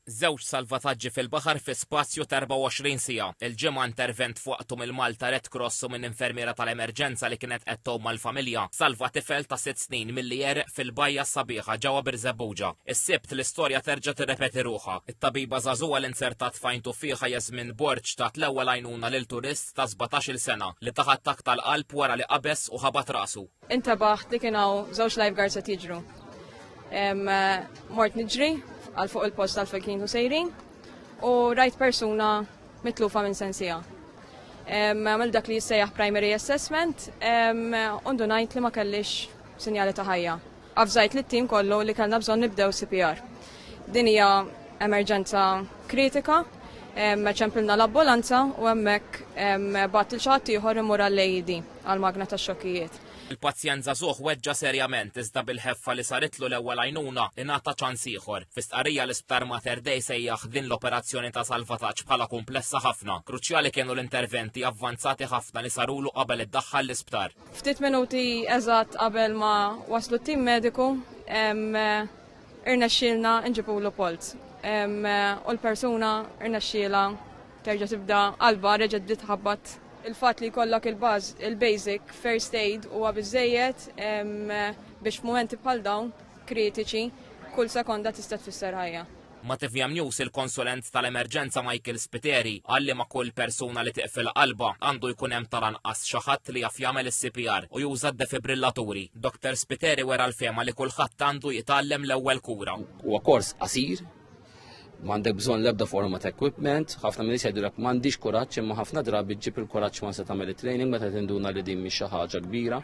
Żewġ salvataġġi fil-baħar fi spazju ta' 24 siegħa. Il-ġimgħa intervent fuqhom il-Malta Red Cross u minn infermiera tal-emerġenza li kienet qed tgħum mal-familja salva tifel ta' 6 snin milli jereq fil-bajja sabiħa ġewwa Birzebbuġa. Is-sibt l-istorja terġa' tirrepeti ruħha. It-tabiba żagħżugħa li insertat fajntu fiha Jasmin Borġ tat l-ewwel għajnuna lil turist ta' 17-il sena li taħat attakk tal-qalb wara li qabeż u ħabat rasu. Intabaħ li kien hawn żewġ lifeguards qed jiġru. Mort niġri għal fuq il-post tal kienu sejrin u rajt persuna mitlufa minn sensija. Għamil dak li jissejjaħ primary assessment, undu najt li ma kellix sinjali ta' ħajja. Għafżajt li t-tim kollu li kellna bżon nibdew CPR. Din hija emerġenza kritika, ċempilna l-ambulanza u hemmhekk bat il-ċatt ieħor imur għall-AED għal-magna tax-xokkijiet. Il-pazjent żagħżugħ weġġa serjament iżda bil-ħeffa li saritlu l-ewwel għajnuna ingħata ċans ieħor. Fi-stqarrija l-Isptar Mater Dei sejjaħ din l-operazzjoni ta' salvataġġ bħala komplessa ħafna. Kruċjali kienu l-interventi avvanzati ħafna li sarulu qabel iddaħħal l-isptar. Ftit minuti eżatt qabel ma waslu t-tim mediku irnexxielna nġibulu polt. U l-persuna irnexxiela terġa' tibda qalba reġgħet titħabbat. Il-fat li jkollok il-basic first aid huwa biżejjed biex f'mumenti bħal dawn kritiċi kull sekonda tista' tfisser ħajja. Ma' TVM News il-konsulent tal-emerġenza Michael Spiteri għalli ma' kull persuna li tiqfil qalba għandu jkun hemm tal-anqas xi ħadd li jaf jagħmel is-CPR u juża d-defibrillaturi. Dr. Spiteri wera l-fema li kulħadd għandu jitgħallem l-ewwel kura. Huwa kors qasir, m'għandek bżonn l-ebda forma ta' equipment, ħafna minn jgħidulek m'għandix kuraġġ imma ħafna drabi ġġib il-kuraġġ ma se tagħmel it-training meta tinduna li din mhix xi ħaġa kbira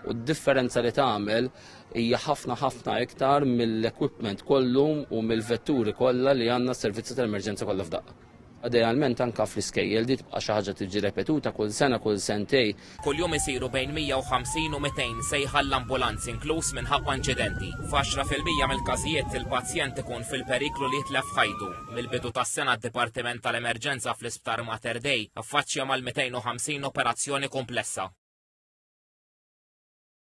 u d-differenza li tagħmel hija ħafna iktar mill-equipment kollu u mill-vetturi kollha li għandna s-servizzi tal-emerġenza kollha f'daqqa. Idealment anke fl-iskejjel di tibqa' xi ħaġa tiġi repetuta kull sena kull sentej. Kuljum isiru bejn 150 u 200 sejħa l-ambulanzi inkluż minħabba inċidenti. F'10% mill-każijiet il-pazjent ikun fil-periklu li jitlef ħajtu. Mill-bidu tas-sena d-Dipartiment tal-Emerġenza fl-Isptar Mater Dei affaċċja mal-250 operazzjoni komplessa.